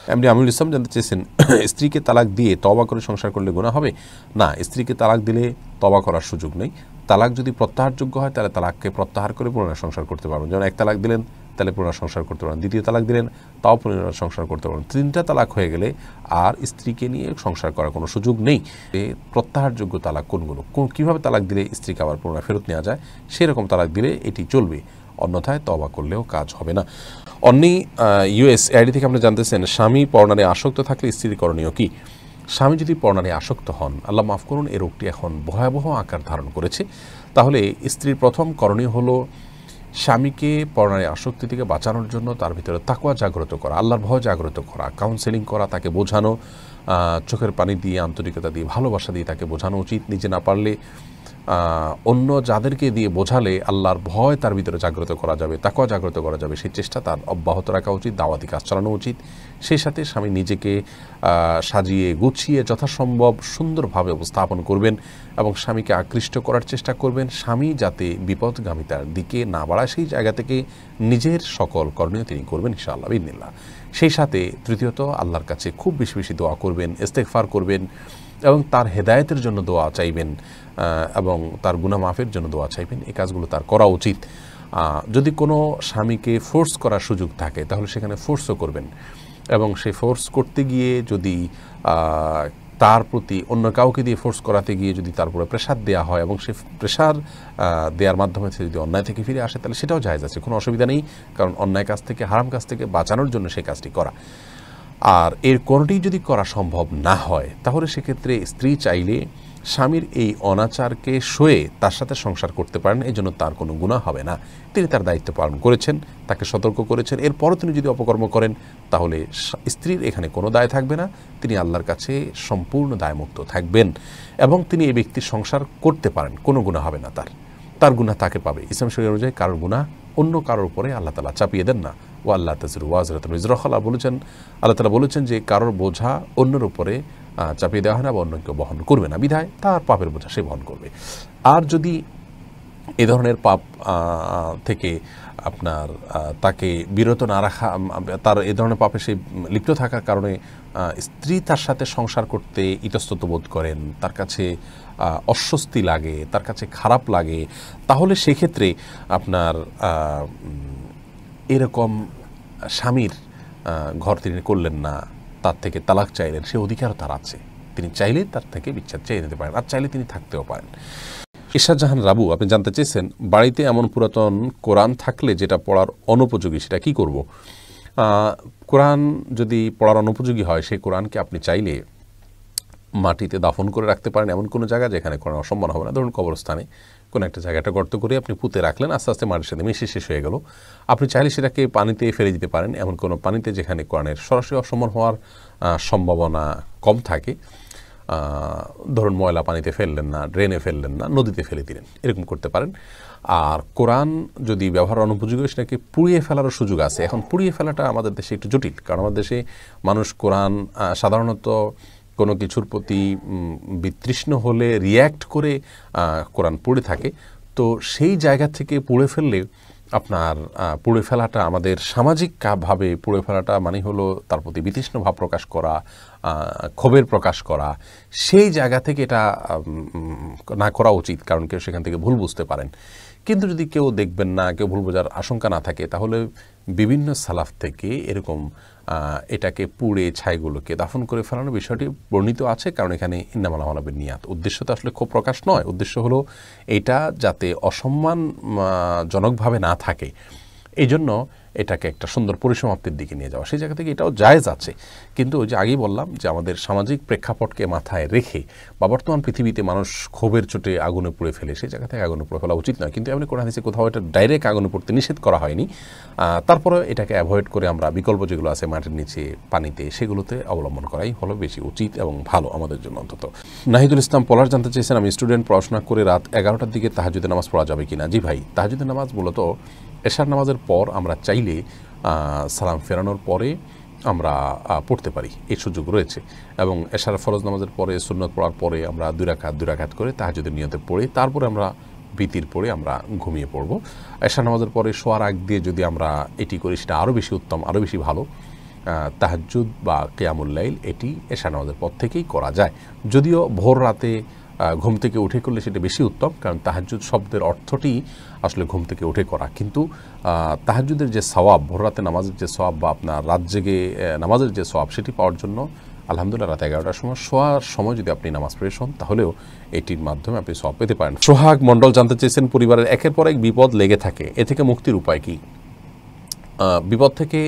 এমনি আমিনুল ইসলাম জানতে চেয়েছেন, স্ত্রীকে তালাক দিয়ে তওবা করে সংসার করলে গুনাহ হবে? না, স্ত্রীকে তালাক দিলে তওবা করার সুযোগ নেই। তালাক যদি প্রত্যাহারযোগ্য হয় তাহলে তালাককে প্রত্যাহার করে পুনরায় সংসার করতে পারবেন। যেমন এক তালাক দিলেন তাহলে পুনরায় সংসার করতে পারেন, দ্বিতীয় তালাক দিলেন তাও পুনরায় সংসার করতে পারেন, তিনটা তালাক হয়ে গেলে আর স্ত্রীকে নিয়ে সংসার করার কোনো সুযোগ নেই। প্রত্যাহারযোগ্য তালাক কোনগুলো, কীভাবে তালাক দিলে স্ত্রীকে আবার পুনরায় ফেরত নেওয়া যায় সেরকম তালাক দিলে এটি চলবে, অন্যথায় তওবা করলেও কাজ হবে না। অন্যী ইউএস আইডি থেকে আপনি জানতেছেন, স্বামী পরনারে আসক্ত থাকলে স্ত্রীর করণীয় কি? স্বামী যদি পরনারে আসক্ত হন, আল্লাহ মাফ করুন, এই রোগটি এখন ভয়াবহ আকার ধারণ করেছে, তাহলে স্ত্রীর প্রথম করণীয় হলো স্বামীকে পরনারে আসক্তি থেকে বাঁচানোর জন্য তার ভিতরে তাকওয়া জাগ্রত করা, আল্লাহর ভয় জাগ্রত করা, কাউন্সেলিং করা, তাকে বোঝানো, চোখের পানি দিয়ে, আন্তরিকতা দিয়ে, ভালোবাসা দিয়ে তাকে বোঝানো উচিত। নিজে না পারলে অন্য যাদেরকে দিয়ে বোঝালে আল্লাহর ভয় তার ভিতরে জাগ্রত করা যাবে, তাকওয়া জাগ্রত করা যাবে, সেই চেষ্টা তার অব্যাহত রাখা উচিত, দাওয়াতি কাজ চালানো উচিত। সেই সাথে স্বামী নিজেকে সাজিয়ে গুছিয়ে যথাসম্ভব সুন্দরভাবে উপস্থাপন করবেন এবং স্বামীকে আকৃষ্ট করার চেষ্টা করবেন। স্বামী যাতে বিপদগামিতার দিকে না বাড়ায় সেই জায়গা থেকে নিজের সকল করণীয় তিনি করবেন ইনশাআল্লাহ বিইذনিল্লাহ। সেই সাথে তৃতীয়ত আল্লাহর কাছে খুব বেশি বেশি দোয়া করবেন, ইস্তেগফার করবেন এবং তার হেদায়েতের জন্য দোয়া চাইবেন এবং তার গুনাহ মাফের জন্য দোয়া চাইবেন। এই কাজগুলো তার করা উচিত। যদি কোনো স্বামীকে ফোর্স করার সুযোগ থাকে তাহলে সেখানে ফোর্সও করবেন এবং সেই ফোর্স করতে গিয়ে যদি তার প্রতি অন্য কাউকে দিয়ে ফোর্স করাতে গিয়ে যদি তারপরে প্রেশার দেওয়া হয় এবং সে প্রেশার দেওয়ার মাধ্যমে সে যদি অন্যায় থেকে ফিরে আসে তাহলে সেটাও জায়েজ আছে, কোনো অসুবিধা নেই, কারণ অন্যায় কাজ থেকে, হারাম কাজ থেকে বাঁচানোর জন্য সেই কাজটি করা। আর এর কোনোটি যদি করা সম্ভব না হয় তাহলে সেক্ষেত্রে স্ত্রী চাইলে স্বামীর এই অনাচারকে সয়ে তার সাথে সংসার করতে পারেন, এই জন্য তার কোনো গুনাহ হবে না। তিনি তার দায়িত্ব পালন করেছেন, তাকে সতর্ক করেছেন, এরপরও তিনি যদি অপকর্ম করেন তাহলে স্ত্রীর এখানে কোনো দায় থাকবে না, তিনি আল্লাহর কাছে সম্পূর্ণ দায়মুক্ত থাকবেন এবং তিনি এই ব্যক্তির সংসার করতে পারেন, কোনো গুনাহ হবে না, তার গুনাহ তাকে পাবে। ইসলাম শরীয়ত অনুযায়ী কারোর গুনাহ অন্য কারোর উপরে আল্লাহ তাআলা চাপিয়ে দেন না। ও আল্লাহ তাজিরু ওয়াজিরাতুন উযরা উখরা বলেছেন, আল্লাহ তাআলা বলেছেন যে কারোর বোঝা অন্যের উপরে চাপিয়ে দেওয়া হয় না বা অন্য কেউ বহন করবে না, বিধায় তার পাপের বোঝা সে বহন করবে। আর যদি এ ধরনের পাপ থেকে আপনার তাকে বিরত না রাখা, তার এ ধরনের পাপে সে লিপ্ত থাকার কারণে স্ত্রী তার সাথে সংসার করতে ইতস্তত বোধ করেন, তার কাছে অস্বস্তি লাগে, তার কাছে খারাপ লাগে, তাহলে সেক্ষেত্রে আপনার এরকম স্বামীর ঘর তিনি করলেন না, তার থেকে তালাক চাইলেন, সে অধিকারও তার আছে, তিনি চাইলে তার থেকে বিচ্ছেদ চেয়ে নিতে পারেন, আর চাইলে তিনি থাকতেও পারেন। ইশাদ জাহান রাবু আপনি জানতে চেয়েছেন, বাড়িতে এমন পুরাতন কোরআন থাকলে যেটা পড়ার অনুপযোগী সেটা কি করব? কোরআন যদি পড়ার অনুপযোগী হয় সেই কোরআনকে আপনি চাইলে মাটিতে দাফন করে রাখতে পারেন এমন কোনো জায়গা যেখানে কোরআন অসম্মান হবে না। ধরুন কবরস্থানে কোনো একটা জায়গাটা গর্ত করে আপনি পুঁতে রাখলেন, আস্তে আস্তে মাটির সাথে মিশে শেষ হয়ে গেল। আপনি চাইলে সেটাকে পানিতে ফেলে দিতে পারেন, এমন কোনো পানিতে যেখানে কোরআনের সরাসরি অসম্মান হওয়ার সম্ভাবনা কম থাকে। ধরুন ময়লা পানিতে ফেললেন না, ড্রেনে ফেললেন না, নদীতে ফেলে দিলেন, এরকম করতে পারেন। আর কোরআন যদি ব্যবহার অনুপযোগী সেটাকে পুড়িয়ে ফেলারও সুযোগ আছে। এখন পুড়িয়ে ফেলাটা আমাদের দেশে একটু জটিল, কারণ আমাদের দেশে মানুষ কোরআন সাধারণত কোনো কিছুর প্রতি বিতৃষ্ণ হলে রিয়্যাক্ট করে কোরআন পড়ে থাকে। তো সেই জায়গা থেকে পুড়ে ফেললে আপনার পুড়ে ফেলাটা আমাদের সামাজিকভাবে পুড়ে ফেলাটা মানে হলো তার প্রতি বিতৃষ্ণ ভাব প্রকাশ করা, ক্ষোভের প্রকাশ করা। সেই জায়গা থেকে এটা না করা উচিত, কারণ কেউ সেখান থেকে ভুল বুঝতে পারেন। কিন্তু যদি কেউ দেখবেন না, কেউ ভুল বোঝার আশঙ্কা না থাকে, তাহলে বিভিন্ন সালাফ থেকে এরকম এটাকে পুড়ে ছাইগুলোকে দাফন করে ফেলানোর বিষয়টি বর্ণিত আছে, কারণ এখানে ইন্নামাল আমালু বিন্নিয়াত, উদ্দেশ্য তো আসলে ক্ষোভ প্রকাশ নয়, উদ্দেশ্য হলো এটা যাতে অসম্মানজনকভাবে না থাকে, এই জন্য এটাকে একটা সুন্দর পরিসমাপ্তির দিকে নিয়ে যাওয়া। সেই জায়গা থেকে এটাও জায়েজ আছে। কিন্তু ওই যে আগেই বললাম যে আমাদের সামাজিক প্রেক্ষাপটকে মাথায় রেখে বা বর্তমান পৃথিবীতে মানুষ ক্ষোভের চোটে আগুনে পুড়ে ফেলে, সেই জায়গা থেকে আগুনে পুড়ে ফেলা উচিত নয়। কিন্তু এমনি কোরআন হাদিসে কোথাও এটা ডাইরেক্ট আগুনে পড়তে নিষেধ করা হয়নি। তারপরে এটাকে অ্যাভয়েড করে আমরা বিকল্প যেগুলো আছে মাটির নিচে, পানিতে, সেগুলোতে অবলম্বন করাই হলো বেশি উচিত এবং ভালো আমাদের জন্য অন্তত। নাহিদুল ইসলাম পলাশ জানতে চেয়েছেন, আমি স্টুডেন্ট, পড়াশোনা করে রাত 11টার দিকে তাহাজ্জুদের নামাজ পড়া যাবে কিনা? জি ভাই, তাহাজ্জুদের নামাজ মূলত এশার নামাজের পর আমরা চাইলে সালাম ফেরানোর পরে আমরা পড়তে পারি, এই সুযোগ রয়েছে। এবং এশার ফরজ নামাজের পরে সুন্নত পড়ার পরে আমরা দুই রাকাত করে তাহাজ্জুদের নিয়তে পড়ে তারপরে আমরা বিতির পড়ে আমরা ঘুমিয়ে পড়ব। এশার নামাজের পরে শোয়ার আগ দিয়ে যদি আমরা এটি করি সেটা আরও বেশি উত্তম, আরও বেশি ভালো। তাহাজ্জুদ বা কিয়ামুল লাইল এটি এশা নামাজের পর থেকেই করা যায়। যদিও ভোর রাতে ঘুম থেকে উঠে করলে সেটা বেশি উত্তম, কারণ তাহাজ্জুদ শব্দের অর্থটি আসলে ঘুম থেকে উঠে করা। কিন্তু তাহাজ্জুদের যে সওয়াব, ভোর রাতে নামাজের যে সওয়াব বা আপনার রাত জেগে নামাজের যে সওয়াব, সেটি পাওয়ার জন্য আলহামদুলিল্লাহ রাত 11টার সময় শোয়ার সময় যদি আপনি নামাজ পড়ে শোন, তাহলেও এটির মাধ্যমে আপনি সওয়াব পেতে পারেন। সোহাগ মণ্ডল জানতে চেয়েছেন, পরিবারের একের পর এক বিপদ লেগে থাকে, এ থেকে মুক্তির উপায় কি? বিপদ থেকে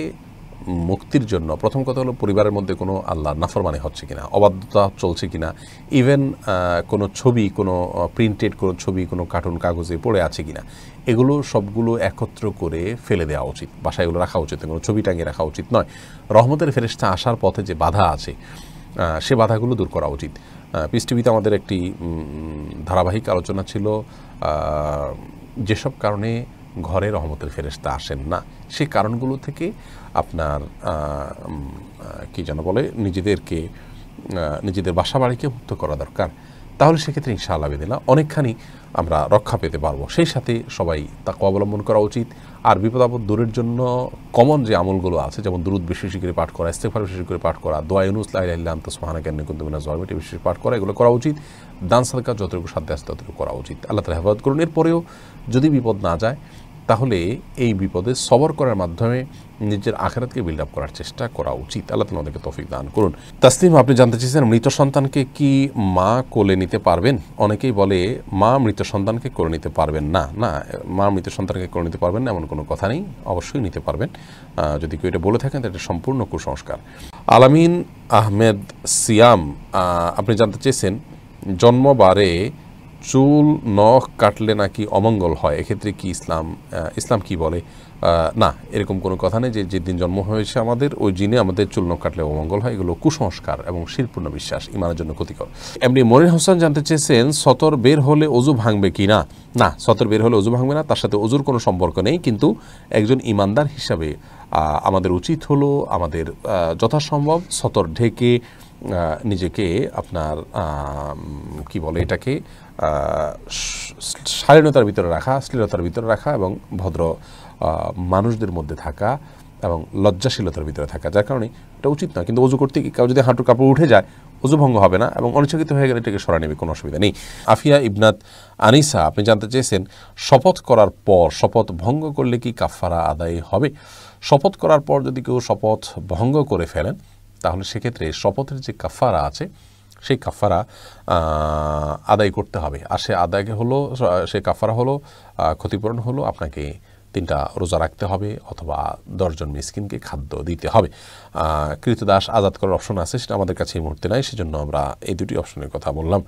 মুক্তির জন্য প্রথম কথা হলো পরিবারের মধ্যে কোনো আল্লাহর নাফরমানি হচ্ছে কিনা, অবাধ্যতা চলছে কিনা, ইভেন কোনো ছবি, কোনো প্রিন্টেড কোনো ছবি কোনো কার্টুন কাগজে পড়ে আছে কিনা, এগুলো সবগুলো একত্র করে ফেলে দেওয়া উচিত, বাসায় এগুলো রাখা উচিত, কোনো ছবি টাঙিয়ে রাখা উচিত নয়। রহমতের ফেরেশতা আসার পথে যে বাধা আছে সে বাধাগুলো দূর করা উচিত। পিস টিভিতে আমাদের একটি ধারাবাহিক আলোচনা ছিল যেসব কারণে ঘরে রহমতের ফেরেশতা আসেন না, সেই কারণগুলো থেকে আপনার কি যেন বলে নিজেদের বাসা বাড়িকে মুক্ত করা দরকার। তাহলে সেক্ষেত্রে ইনশাআল্লাহ বিদিনা অনেকখানি আমরা রক্ষা পেতে পারবো। সেই সাথে সবাই তাকওয়া অবলম্বন করা উচিত। আর বিপদ আপদ দূরের জন্য কমন যে আমলগুলো আছে, যেমন দুরূদ বেশি বেশি করে পাঠ করা, ইস্তেগফার বেশি বেশি করে পাঠ করা, দোয়া ইউনুস লা ইলাহা ইল্লা আনতা সুবহানাকা ইন্নী কুনতু মিনাজ জালিমিন বেশি পাঠ করা, এগুলো করা উচিত। দান সাদকা যতটুকু সাধ্য আছে ততটুকু করা উচিত। আল্লাহ তাআলা হেফাজত করুন। এরপরেও যদি বিপদ না যায়, তাহলে এই বিপদে সবর করার মাধ্যমে নিজের আখিরাতকে বিল্ড আপ করার চেষ্টা করা উচিত। আল্লাহ তাআলা আমাদেরকে তৌফিক দান করুন। তাসলিম, আপনি জানতে চেয়েছেন, মৃত সন্তানকে কি মা কোলে নিতে পারবেন? অনেকেই বলে মা মৃত সন্তানকে কোলে নিতে পারবেন না। না, মা মৃত সন্তানকে কোলে নিতে পারবেন না এমন কোনো কথা নেই, অবশ্যই নিতে পারবেন। যদি কেউ এটা বলে থাকেন তাহলে এটা সম্পূর্ণ কুসংস্কার। আলামিন আহমেদ সিয়াম, আপনি জানতে চেয়েছেন, জন্মবারে চুল নখ কাটলে নাকি অমঙ্গল হয়, এক্ষেত্রে কি ইসলাম কি বলে? না, এরকম কোনো কথা নেই যে যেদিন জন্ম হয়েছে আমাদের ওই দিনে আমাদের চুল নখ কাটলে অমঙ্গল হয়। এগুলো কুসংস্কার এবং শিরপূর্ণ বিশ্বাস, ইমানের জন্য ক্ষতিকর। এমনি মনির হোসেন জানতে চেয়েছেন, সতর বের হলে অজু ভাঙবে কি না? না, সতর বের হলে অজু ভাঙবে না, তার সাথে অজুর কোনো সম্পর্ক নেই। কিন্তু একজন ইমানদার হিসাবে আমাদের উচিত হলো আমাদের যথাসম্ভব সতর ঢেকে নিজেকে আপনার কি বলে এটাকে শালীনতার ভিতরে রাখা, শ্লীলতার ভিতরে রাখা এবং ভদ্র মানুষদের মধ্যে থাকা এবং লজ্জাশীলতার ভিতরে থাকা, যার কারণে এটা উচিত না। কিন্তু অজু করতে কেউ যদি হাঁটুর কাপড় উঠে যায়, অজু ভঙ্গ হবে না এবং অনিচ্ছাকৃত হয়ে গেলে এটাকে সরা নেবে, কোনো অসুবিধা নেই। আফিয়া ইবনাত আনিসা, আপনি জানতে চেয়েছেন, শপথ করার পর শপথ ভঙ্গ করলে কি কাফারা আদায় হবে? শপথ করার পর যদি কেউ শপথ ভঙ্গ করে ফেলেন, তাহলে সেক্ষেত্রে শপথের যে কাফারা আছে সেই কাফারা আদায় করতে হবে। আর সে আদায়কে হলো, সে কাফারা হলো, ক্ষতিপূরণ হলো আপনাকে 3টা রোজা রাখতে হবে অথবা 10 জন মিসকিনকে খাদ্য দিতে হবে। কৃতদাস আজাদ করার অপশন আছে, সেটা আমাদের কাছে এই মুহূর্তে নাই, সেজন্য আমরা এই দুটি অপশনের কথা বললাম।